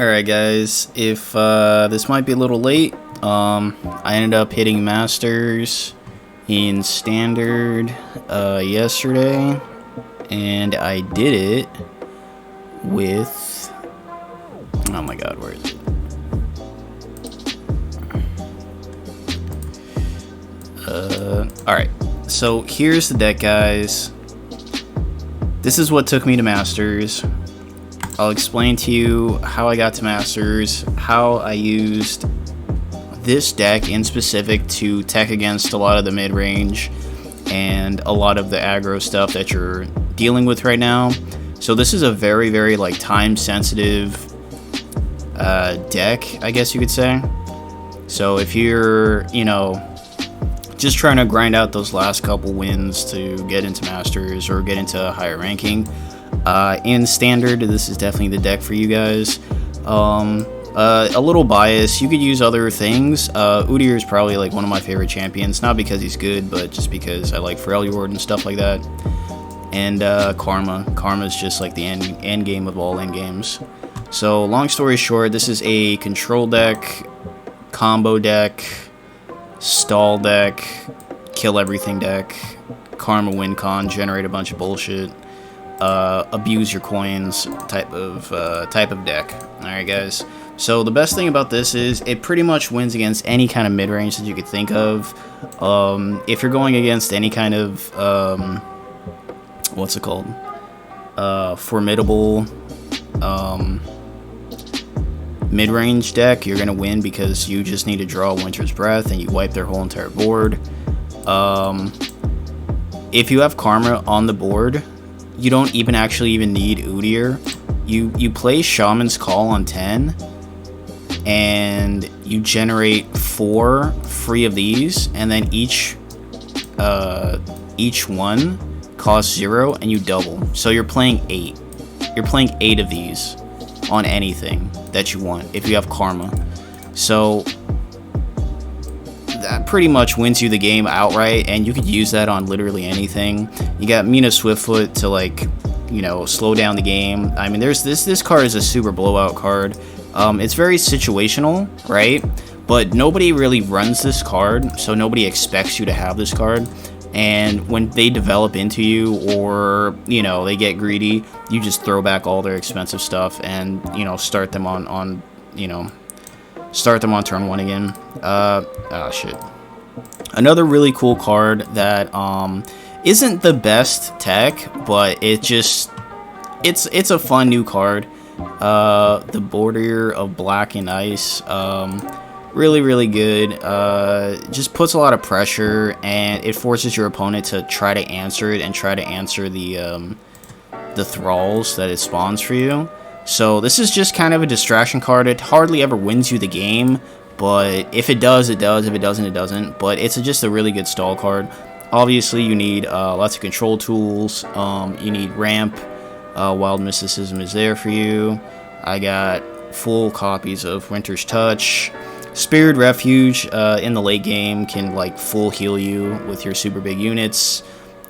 Alright guys, if this might be a little late, I ended up hitting Masters in Standard yesterday, and I did it with, oh my god, where is it? Alright, so here's the deck guys. This is what took me to Masters. I'll explain to you how I got to Masters, how I used this deck in specific to tech against a lot of the mid-range and a lot of the aggro stuff that you're dealing with right now. So this is a very, very like time-sensitive deck, I guess you could say. So if you're, you know, just trying to grind out those last couple wins to get into Masters or get into a higher ranking, in Standard, this is definitely the deck for you guys. A little bias, you could use other things. Udyr is probably like one of my favorite champions, not because he's good, but just because I like freljord and stuff like that. And Karma is just like the end game of all end games. So long story short, this is a control deck, combo deck, stall deck, kill everything deck, Karma win con, generate a bunch of bullshit, abuse your coins type of deck. Alright guys, so the best thing about this is it pretty much wins against any kind of mid-range that you could think of. If you're going against any kind of what's it called, formidable mid-range deck, you're gonna win because you just need to draw Winter's Breath and you wipe their whole entire board. If you have Karma on the board, you don't even need Udyr. You play Shaman's Call on 10, and you generate 4 free of these, and then each one costs 0, and you double. So you're playing 8. You're playing 8 of these on anything that you want if you have Karma. So that pretty much wins you the game outright, and you could use that on literally anything. You got Mina Swiftfoot to, like, you know, slow down the game. I mean, there's this card is a super blowout card. It's very situational, right? But nobody really runs this card, so nobody expects you to have this card. And when they develop into you, or, you know, they get greedy, you just throw back all their expensive stuff and, you know, start them on turn 1 again. Oh shit. Another really cool card that isn't the best tech, but it's a fun new card. The Border of Black and Ice, really good. Just puts a lot of pressure, and it forces your opponent to try to answer it and try to answer the thralls that it spawns for you. So this is just kind of a distraction card. It hardly ever wins you the game, but if it does, it does. If it doesn't, it doesn't. But it's just a really good stall card. Obviously, you need lots of control tools. You need ramp. Wild Mysticism is there for you. I got full copies of Winter's Touch. Spirit Refuge in the late game can like full heal you with your super big units.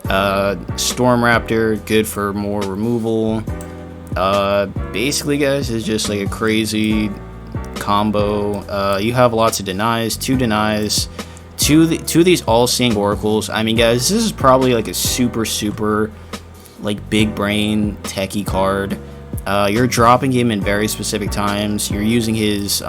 Storm Raptor, good for more removal. Basically guys, it's just like a crazy combo. You have lots of denies, 2 denies, two of these all-seeing oracles. I mean guys, this is probably like a super like big brain techie card. You're dropping him in very specific times. You're using his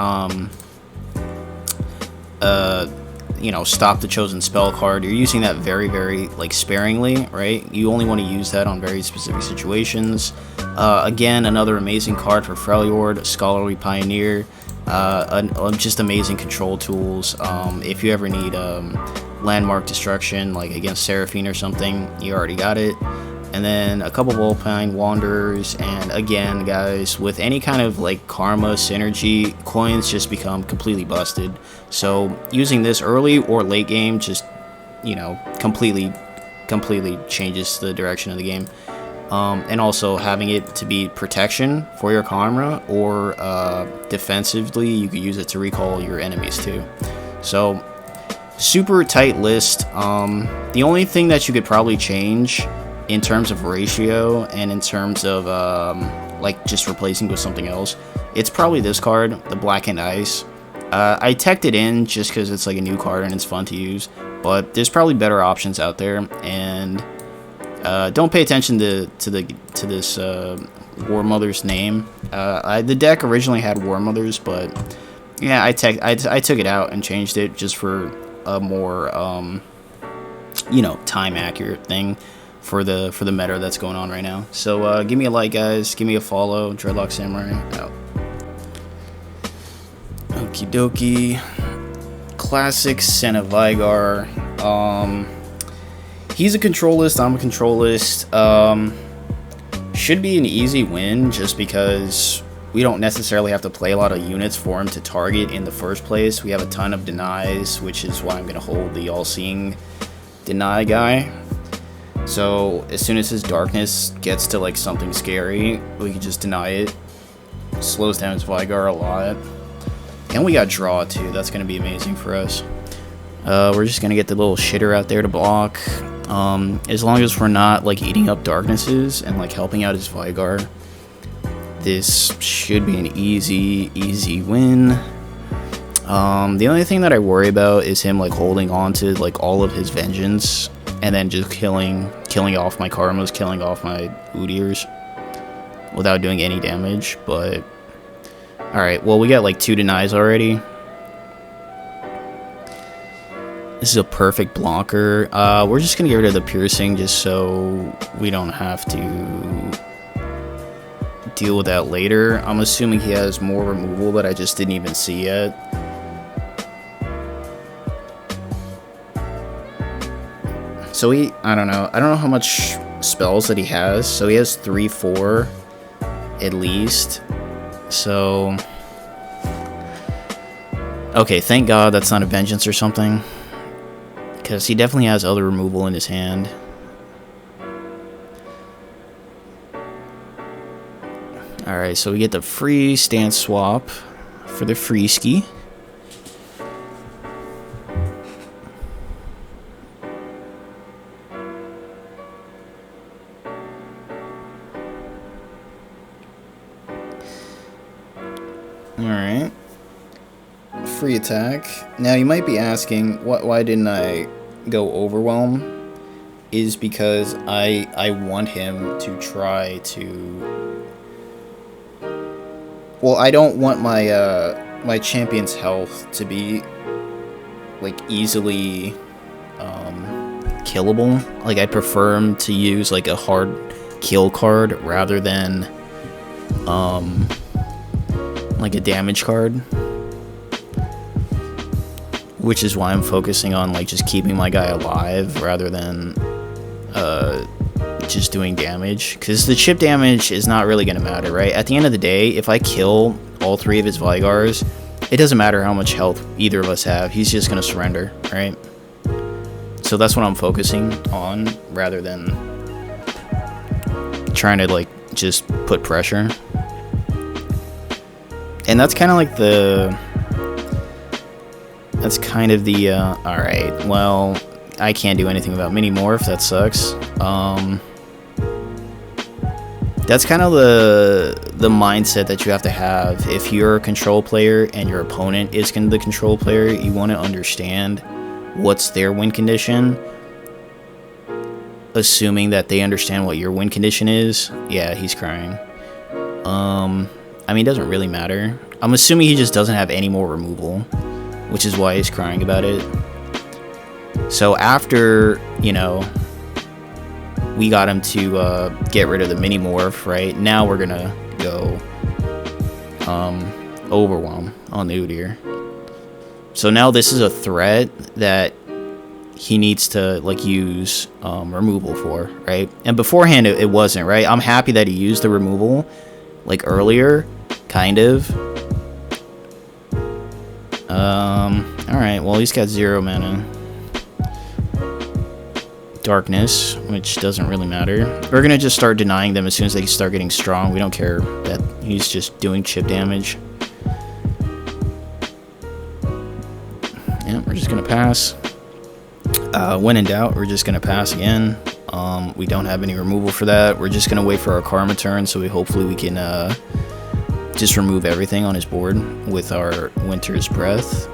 you know, Stop the Chosen Spell card. You're using that very like sparingly, right? You only want to use that on very specific situations. Again, another amazing card for freljord, Scholarly Pioneer. Just amazing control tools. If you ever need landmark destruction, like against Seraphine or something, you already got it. And then a couple Volpine Wanderers, and again guys, with any kind of like Karma synergy, coins just become completely busted. So using this early or late game just, you know, completely changes the direction of the game. And also having it to be protection for your Karma, or defensively, you could use it to recall your enemies too. So super tight list. The only thing that you could probably change in terms of ratio and in terms of like just replacing with something else it's probably this card, the Blackened Ice. I teched it in just because it's like a new card and it's fun to use, but there's probably better options out there. And don't pay attention to this War Mother's name. The deck originally had War Mothers, but yeah, I took it out and changed it just for a more you know, time accurate thing for the meta that's going on right now. So give me a like, guys. Give me a follow. Dreadlock Samurai out. Okie dokie. Classic Senna Veigar. He's a control list. I'm a control list. Should be an easy win just because we don't necessarily have to play a lot of units for him to target in the first place. We have a ton of denies, which is why I'm going to hold the all-seeing deny guy. So as soon as his darkness gets to like something scary, we can just deny it. Slows down his Veigar a lot. And we got draw too. That's going to be amazing for us. We're just going to get the little shitter out there to block. As long as we're not like eating up darknesses and like helping out his Veigar, this should be an easy win. The only thing that I worry about is him like holding on to like all of his vengeance and then just killing off my karmas, killing off my Udyrs without doing any damage. But alright, well, we got like 2 denies already. This is a perfect blocker. We're just gonna get rid of the piercing just so we don't have to deal with that later. I'm assuming he has more removal that I just didn't even see yet. So I don't know how much spells that he has. So he has 3-4 at least. So okay, thank God that's not a vengeance or something, because he definitely has other removal in his hand. Alright, so we get the free stance swap for the free ski. Alright. Free attack. Now you might be asking, why didn't I go Overwhelm? Is because I want him to try to... Well, I don't want my my champion's health to be like easily killable. Like, I prefer him to use like a hard kill card rather than like a damage card, which is why I'm focusing on like just keeping my guy alive rather than just doing damage, because the chip damage is not really going to matter, right? At the end of the day, if I kill all 3 of his Veigars, it doesn't matter how much health either of us have. He's just going to surrender, right? So that's what I'm focusing on rather than trying to like just put pressure. And that's kind of like the... That's kind of the... Alright, well, I can't do anything about Mini-Morph. That sucks. That's kind of the mindset that you have to have. If you're a control player and your opponent is the control player, you want to understand what's their win condition, assuming that they understand what your win condition is. Yeah, he's crying. I mean, it doesn't really matter. I'm assuming he just doesn't have any more removal, which is why he's crying about it. So after, you know, we got him to get rid of the mini morph, right? Now we're gonna go Overwhelm on the Udyr. So now this is a threat that he needs to like use removal for, right? And beforehand it wasn't, right? I'm happy that he used the removal like earlier, kind of. Alright, well, he's got 0 mana. Darkness, which doesn't really matter. We're gonna just start denying them as soon as they start getting strong. We don't care that he's just doing chip damage. Yeah, we're just gonna pass. When in doubt, we're just gonna pass again. We don't have any removal for that. We're just gonna wait for our karma turn, so hopefully we can just remove everything on his board with our Winter's Breath.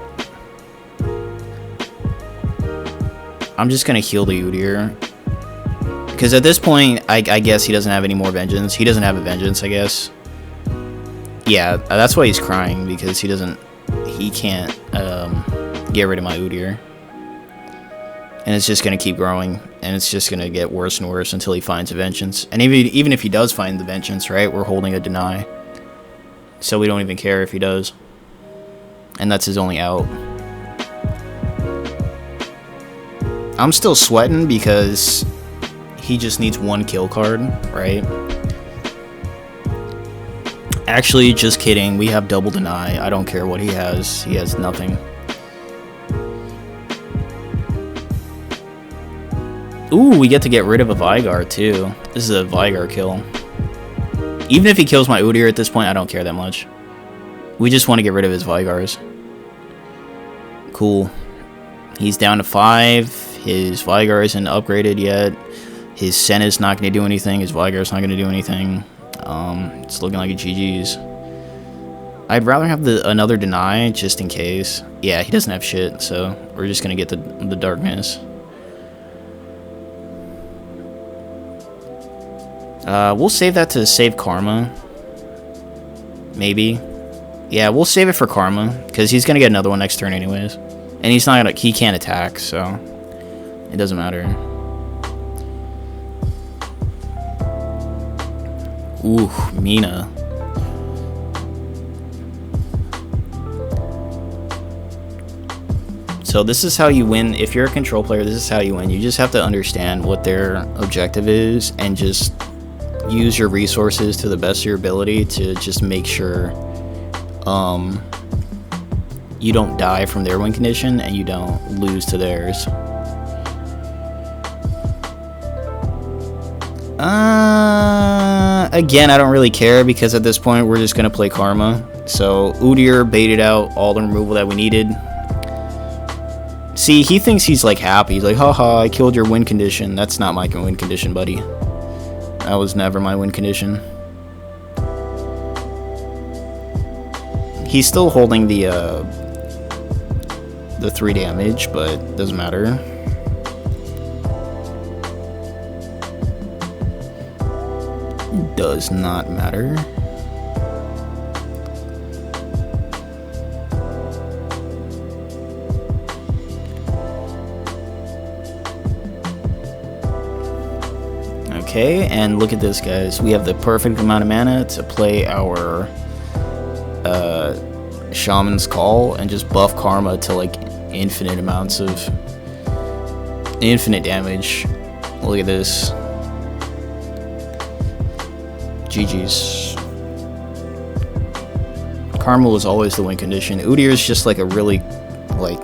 I'm just gonna heal the Udyr, because at this point, I guess he doesn't have any more vengeance. He doesn't have a vengeance, I guess. Yeah, that's why he's crying, because he can't get rid of my Udyr. And it's just gonna keep growing, and it's just gonna get worse and worse until he finds a vengeance. And even if he does find the vengeance, right, we're holding a deny. So we don't even care if he does. And that's his only out. I'm still sweating because he just needs one kill card, right? Actually, just kidding. We have double deny. I don't care what he has. He has nothing. Ooh, we get to get rid of a Veigar, too. This is a Veigar kill. Even if he kills my Udyr at this point, I don't care that much. We just want to get rid of his Veigars. Cool. He's down to 5. His Veigar isn't upgraded yet. His Senna's not going to do anything. His Veigar's not going to do anything. It's looking like a GG's. I'd rather have another deny just in case. Yeah, he doesn't have shit, so we're just going to get the darkness. We'll save that to save Karma. Maybe. Yeah, we'll save it for Karma, because he's going to get another one next turn anyways. And he's not gonna, he can't attack, so it doesn't matter. Ooh, Mina. So this is how you win. If you're a control player, this is how you win. You just have to understand what their objective is and just use your resources to the best of your ability to just make sure you don't die from their win condition and you don't lose to theirs. Again, I don't really care because at this point we're just gonna play Karma. So Udyr baited out all the removal that we needed. See, he thinks he's like happy. He's like, haha, I killed your win condition. That's not my win condition, buddy. That was never my win condition. He's still holding the 3 damage, but doesn't matter. Does not matter. Okay, and look at this, guys. We have the perfect amount of mana to play our Shaman's Call and just buff Karma to like infinite amounts of infinite damage. Look at this. GG's. Karma was always the win condition. Udyr is just like a really like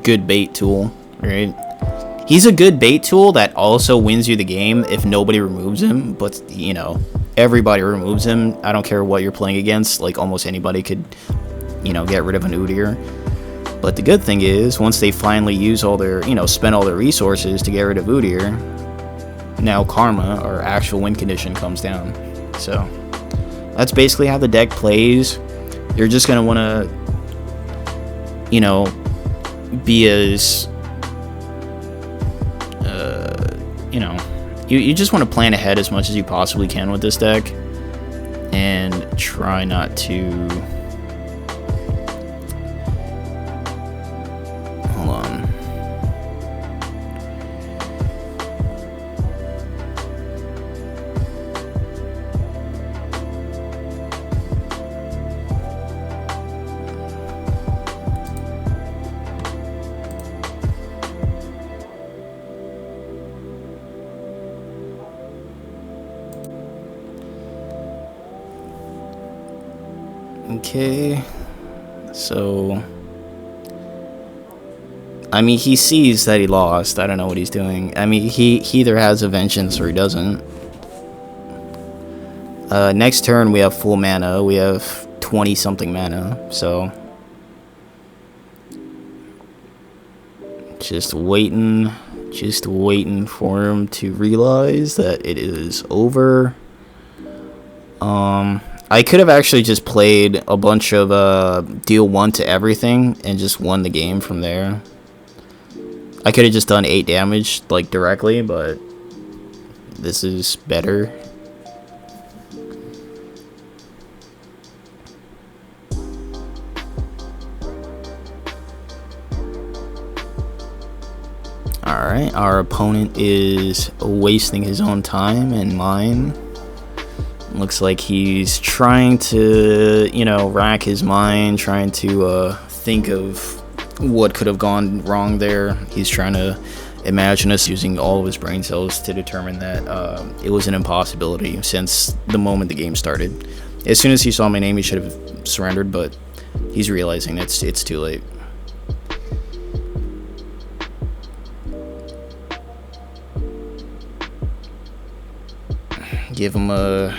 good bait tool, right? He's a good bait tool that also wins you the game if nobody removes him, but you know, everybody removes him. I don't care what you're playing against, like almost anybody could, you know, get rid of an Udyr. But the good thing is, once they finally use all their, you know, spend all their resources to get rid of Udyr, now Karma, or actual win condition, comes down. So that's basically how the deck plays. You're just gonna want to, you know, be as you know, you just want to plan ahead as much as you possibly can with this deck and try not to, hold on. Okay, so I mean, he sees that he lost. I don't know what he's doing. I mean, he either has a vengeance or he doesn't. Next turn we have full mana. We have 20 something mana, so just waiting for him to realize that it is over. I could have actually just played a bunch of deal 1 to everything and just won the game from there. I could have just done 8 damage like directly, but this is better. Alright, our opponent is wasting his own time and mine. Looks like he's trying to, you know, rack his mind, trying to think of what could have gone wrong there. He's trying to imagine us using all of his brain cells to determine that it was an impossibility since the moment the game started. As soon as he saw my name, he should have surrendered, but he's realizing it's too late. Give him a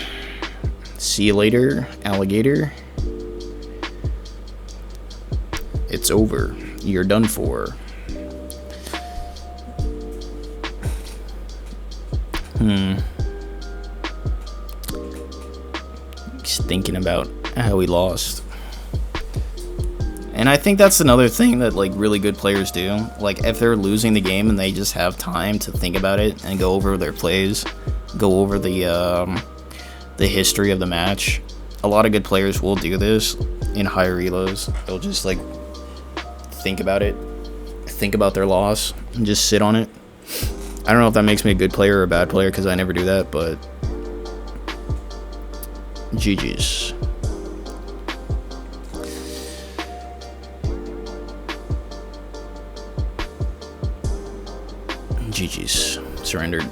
see you later, alligator. It's over. You're done for. He's thinking about how he lost. And I think that's another thing that like really good players do. Like if they're losing the game and they just have time to think about it and go over their plays, go over the history of the match. A lot of good players will do this in higher relos. They'll just like think about it, think about their loss, and just sit on it. I don't know if that makes me a good player or a bad player because I never do that, but GG's. GG's. Surrendered.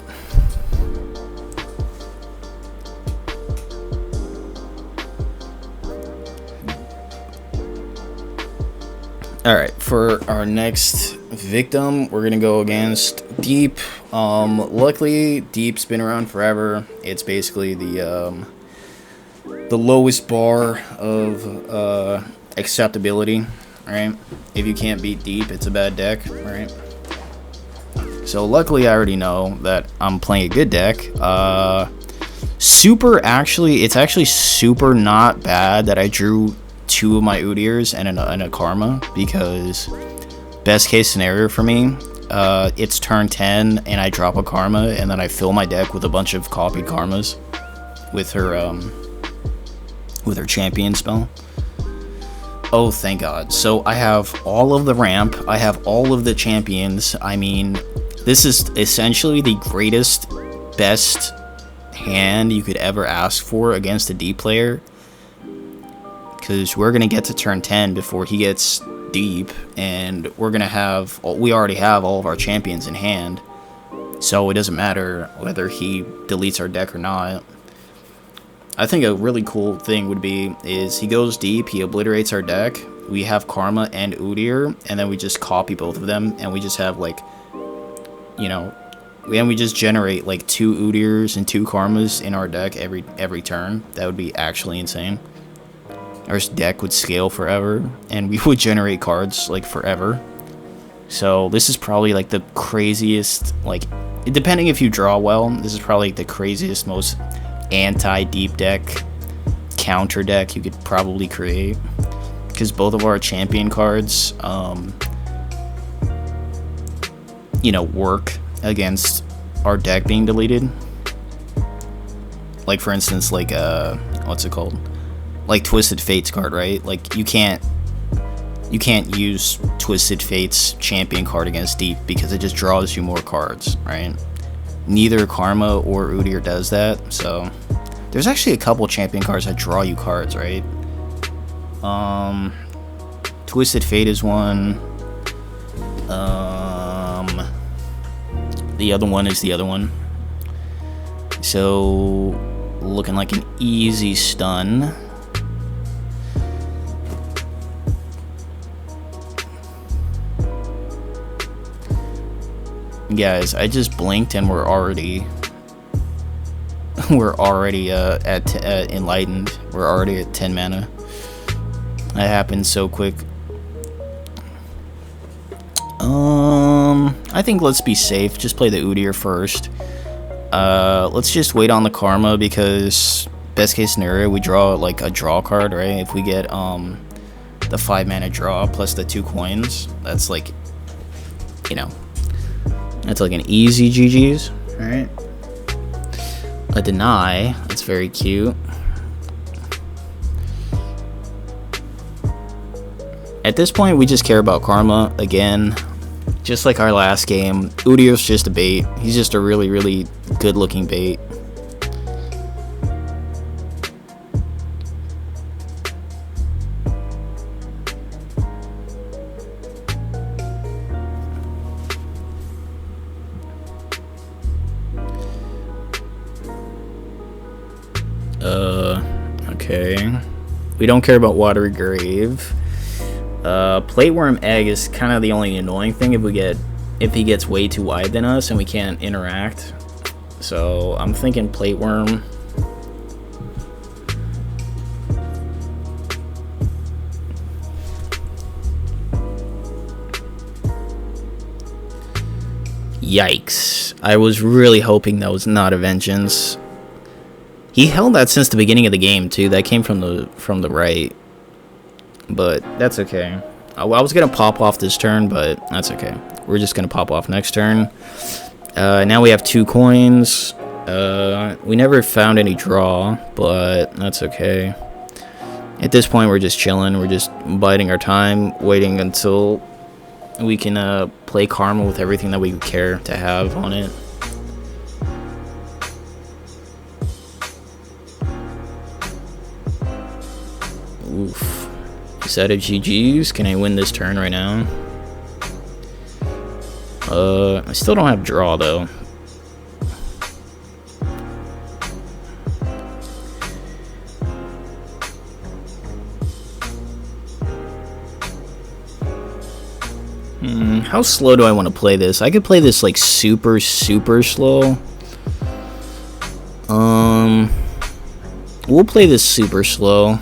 Alright, for our next victim, we're gonna go against Deep. Luckily, Deep's been around forever. It's basically the lowest bar of acceptability, right? If you can't beat Deep, it's a bad deck, right? So luckily, I already know that I'm playing a good deck. It's actually super not bad that I drew 2 of my Udyrs and a Karma, because best case scenario for me, it's turn 10 and I drop a Karma and then I fill my deck with a bunch of copied Karmas with her champion spell. Oh, thank God. So I have all of the ramp, I have all of the champions. I mean, this is essentially the greatest, best hand you could ever ask for against a Deep player, because we're going to get to turn 10 before he gets Deep, and we already have all of our champions in hand, so it doesn't matter whether he deletes our deck or not. I think a really cool thing would be is he goes Deep, he obliterates our deck, we have Karma and Udyr, and then we just copy both of them, and we just have like, you know, and we just generate like 2 Udyrs and 2 Karmas in our deck every turn. That would be actually insane. Our deck would scale forever, and we would generate cards like forever. So this is probably like the craziest, like, depending if you draw well, this is probably like the craziest, most anti-Deep deck, counter deck you could probably create, because both of our champion cards, you know, work against our deck being deleted. Like for instance, like what's it called? Like Twisted Fate's card, right? Like you can't use Twisted Fate's champion card against Deep because it just draws you more cards, right? Neither Karma or Udyr does that. So there's actually a couple champion cards that draw you cards, right? Twisted Fate is one. The other one is the other one. So looking like an easy stun. Guys, I just blinked and we're already at enlightened. We're already at 10 mana. That happened so quick. I think let's be safe. Just play the Udyr first. Let's just wait on the Karma because best case scenario, we draw like a draw card, right? If we get the 5-mana draw plus the 2 coins, that's like, you know, that's like an easy GG's, right? A deny, that's very cute. At this point, we just care about karma again. Just like our last game, Udyr's just a bait. He's just a really, really good-looking bait. Okay. We don't care about Watery Grave. Plateworm Egg is kind of the only annoying thing if he gets way too wide than us and we can't interact. So I'm thinking Plateworm. Yikes. I was really hoping that was not a Vengeance. He held that since the beginning of the game too. That came from the right. But that's okay. I was gonna pop off this turn, but that's okay. We're just gonna pop off next turn. Now we have 2 coins. We never found any draw, but that's okay. At this point, we're just chilling. We're just biding our time, waiting until we can play Karma with everything that we care to have on it. Oof. Set of GG's. Can I win this turn right now? I still don't have draw though. How slow do I want to play this? I could play this like super slow. We'll play this super slow.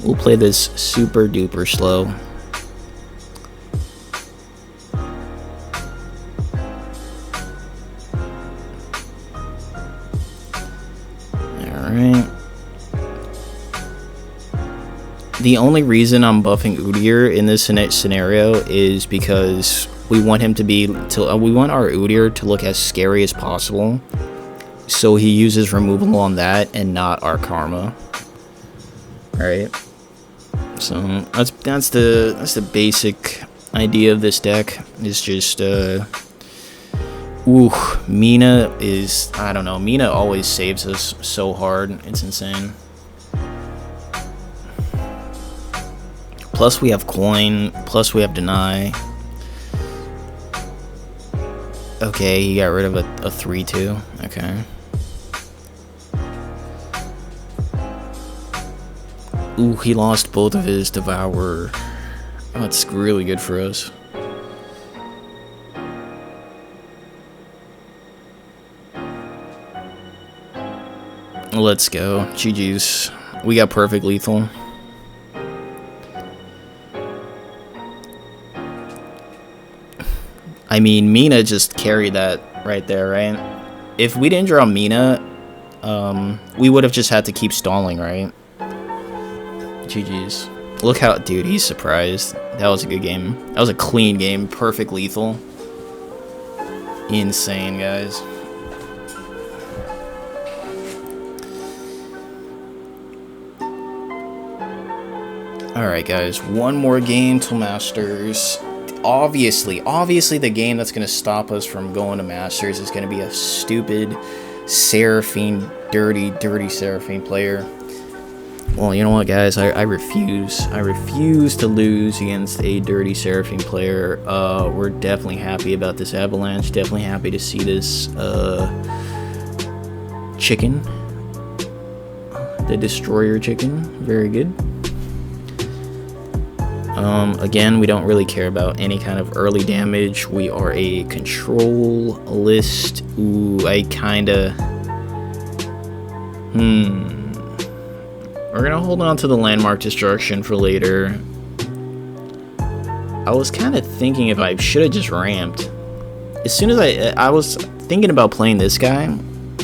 We'll play this super duper slow. Alright. The only reason I'm buffing Udyr in this scenario is because we want him to be we want our Udyr to look as scary as possible. So he uses removal on that and not our karma. Alright. So that's the basic idea of this deck. It's just Mina is, I don't know, Mina always saves us so hard. It's insane. Plus we have coin, plus we have deny. Okay, he got rid of a 3-2. Okay. Ooh, he lost both of his Devour. Oh, that's really good for us. Let's go. GG's. We got perfect lethal. I mean, Mina just carried that right there, right? If we didn't draw Mina, we would have just had to keep stalling, right? GG's. Look how, dude, he's surprised. That was a good game. That was a clean game. Perfect lethal. Insane, guys. Alright, guys. One more game till Masters. Obviously the game that's going to stop us from going to Masters is going to be a stupid Seraphine, dirty Seraphine player. Well, you know what, guys? I refuse. I refuse to lose against a dirty Seraphine player. We're definitely happy about this Avalanche. Definitely happy to see this chicken. The Destroyer chicken. Very good. Again, we don't really care about any kind of early damage. We are a control list. Ooh, I kinda... We're gonna hold on to the Landmark Destruction for later. I was kind of thinking if I should have just ramped. As soon as I was thinking about playing this guy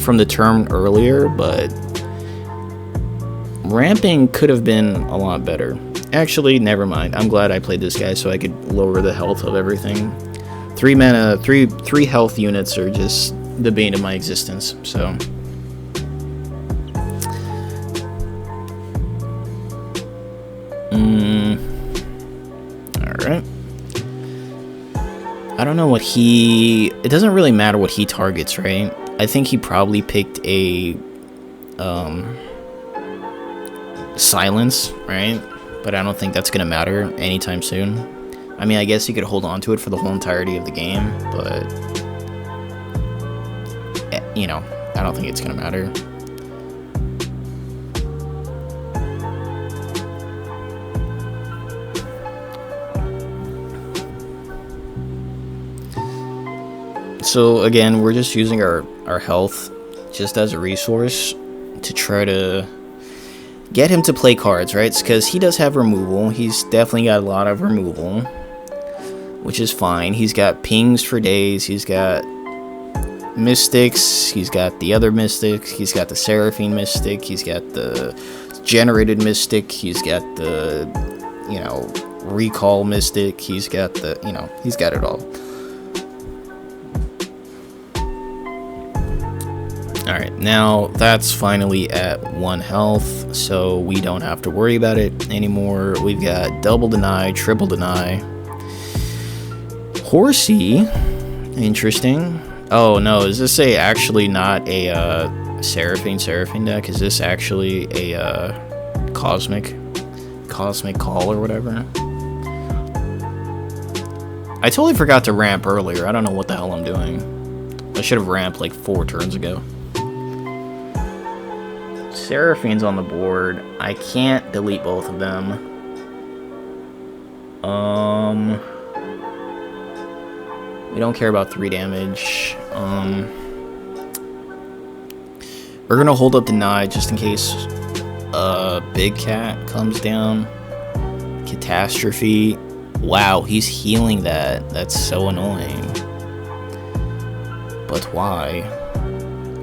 from the turn earlier, but Ramping could have been a lot better. Actually, never mind. I'm glad I played this guy so I could lower the health of everything. 3 mana, three health units are just the bane of my existence, so. Alright. I don't know what it doesn't really matter what he targets, right? I think he probably picked a, silence, right? But I don't think that's gonna matter anytime soon. I mean, I guess he could hold on to it for the whole entirety of the game, but, you know, I don't think it's gonna matter. So again, we're just using our health just as a resource to try to get him to play cards, right? Because he does have removal. He's definitely got a lot of removal, which is fine. He's got pings for days. He's got mystics. He's got the other mystics. He's got the Seraphine mystic. He's got the generated mystic. He's got the, you know, recall mystic. He's got the, you know, he's got it all. Alright, now that's finally at 1 health, so we don't have to worry about it anymore. We've got double deny, triple deny. Horsey, interesting. Oh no, is this actually not a Seraphine deck? Is this actually a Cosmic Call or whatever? I totally forgot to ramp earlier. I don't know what the hell I'm doing. I should have ramped like 4 turns ago. Seraphine's on the board. I can't delete both of them. We don't care about 3 damage. We're gonna hold up deny just in case Big Cat comes down. Catastrophe. Wow, he's healing that. That's so annoying. But why?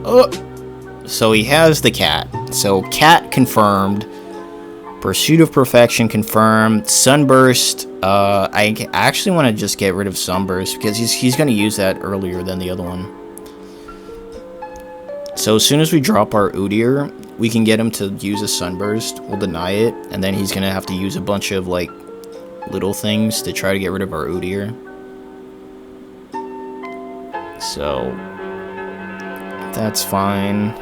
Oh! So he has the cat. So cat confirmed. Pursuit of Perfection confirmed. Sunburst. I actually want to just get rid of Sunburst because he's going to use that earlier than the other one. So as soon as we drop our Udyr, we can get him to use a Sunburst. We'll deny it, and then he's going to have to use a bunch of like little things to try to get rid of our Udyr. So that's fine.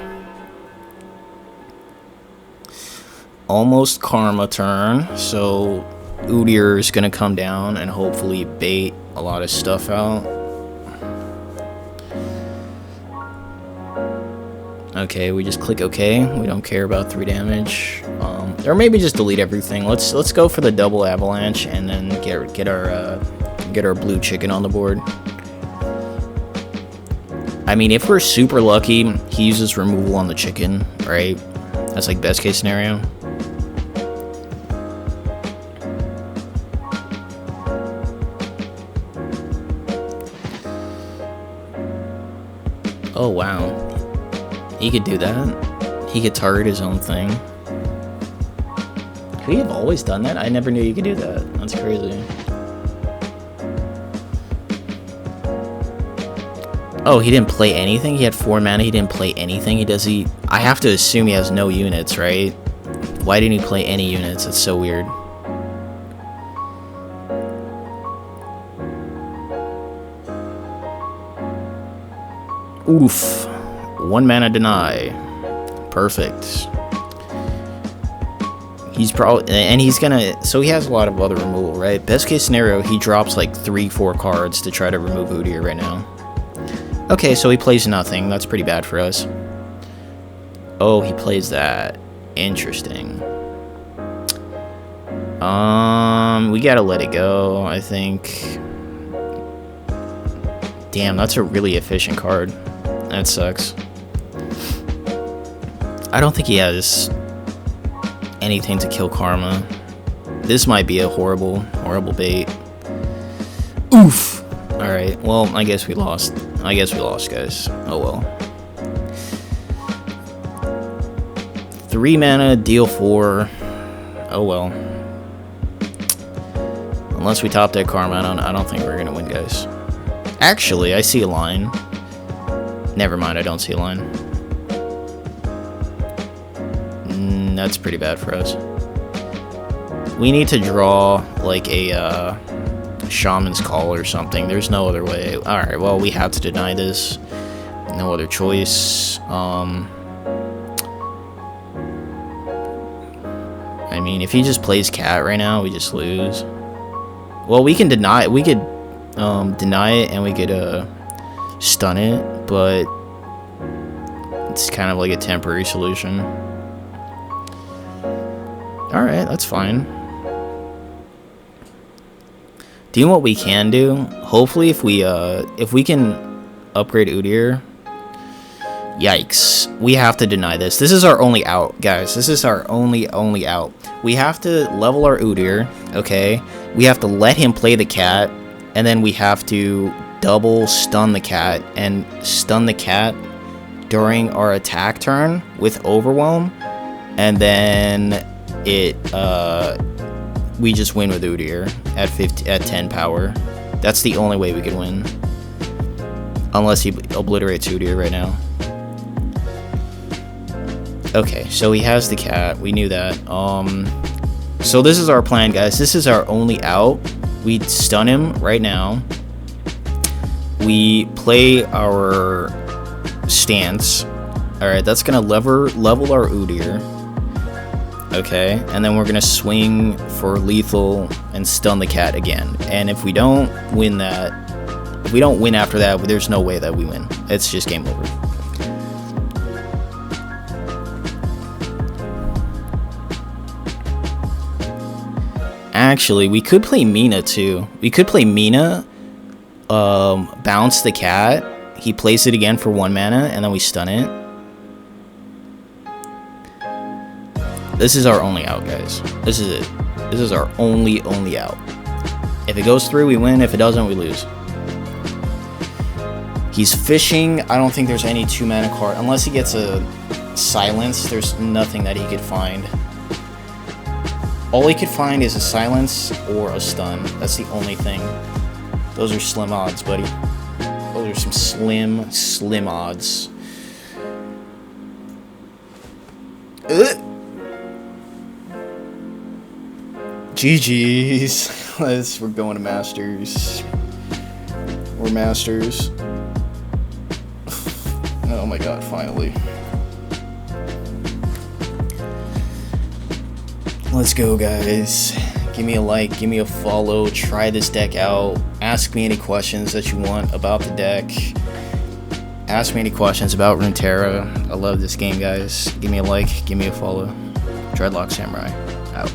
Almost Karma turn, so Udyr is gonna come down and hopefully bait a lot of stuff out. Okay, we just click OK. We don't care about 3 damage, or maybe just delete everything. Let's go for the double avalanche and then get our blue chicken on the board. I mean, if we're super lucky, he uses removal on the chicken, right? That's like best case scenario. Oh wow, he could do that. He could target his own thing. Could he have always done that? I never knew you could do that. That's crazy. Oh, he didn't play anything? He had 4 mana, he didn't play anything? I have to assume he has no units, right? Why didn't he play any units? That's so weird. Oof. 1 mana deny. Perfect. He's probably, and he's gonna, so he has a lot of other removal, right? Best case scenario, he drops like 3-4 cards to try to remove Udyr right now. Okay, so he plays nothing. That's pretty bad for us. Oh, he plays that. Interesting. We gotta let it go, I think. Damn, that's a really efficient card. That sucks. I don't think he has anything to kill Karma. This might be a horrible bait. Oof! Alright, well, I guess we lost. Guys. Oh well. 3 mana, deal 4. Oh well. Unless we top deck Karma, I don't think we're gonna win, guys. Actually, I see a line. Never mind, I don't see a line. That's pretty bad for us. We need to draw like a Shaman's Call or something. There's no other way. Alright, well, we have to deny this. No other choice. I mean, if he just plays Cat right now, we just lose. Well, we can deny it. We could deny it and we could stun it, but it's kind of like a temporary solution. Alright, that's fine. Do you know what we can do? Hopefully if we can upgrade Udyr. Yikes. We have to deny this. This is our only out, guys. This is our only out. We have to level our Udyr, okay? We have to let him play the cat, and then we have to double stun the cat, and stun the cat during our attack turn with Overwhelm, and then we just win with Udyr at 10 power. That's the only way we could win. Unless he obliterates Udyr right now. Okay, so he has the cat. We knew that. So this is our plan, guys. This is our only out. We stun him right now. We play our stance. Alright, that's gonna level our Udyr. Okay, and then we're gonna swing for lethal and stun the cat again. And if we don't win that, if we don't win after that, there's no way that we win. It's just game over. Actually, we could play Mina too. We could play Mina, bounce the cat, he plays it again for 1 mana, and then we stun it. This is our only out, guys. This is it. This is our only out. If it goes through, we win. If it doesn't, we lose. He's fishing. I don't think there's any 2 mana card. Unless he gets a silence, there's nothing that he could find. All he could find is a silence or a stun. That's the only thing. Those are slim odds, buddy. Those are some slim odds. GG's. We're going to Masters. We're Masters. Oh my god, finally. Let's go, guys. Give me a like, give me a follow, try this deck out. Ask me any questions that you want about the deck. Ask me any questions about Runeterra. I love this game, guys. Give me a like, give me a follow. Dreadlock Samurai, out.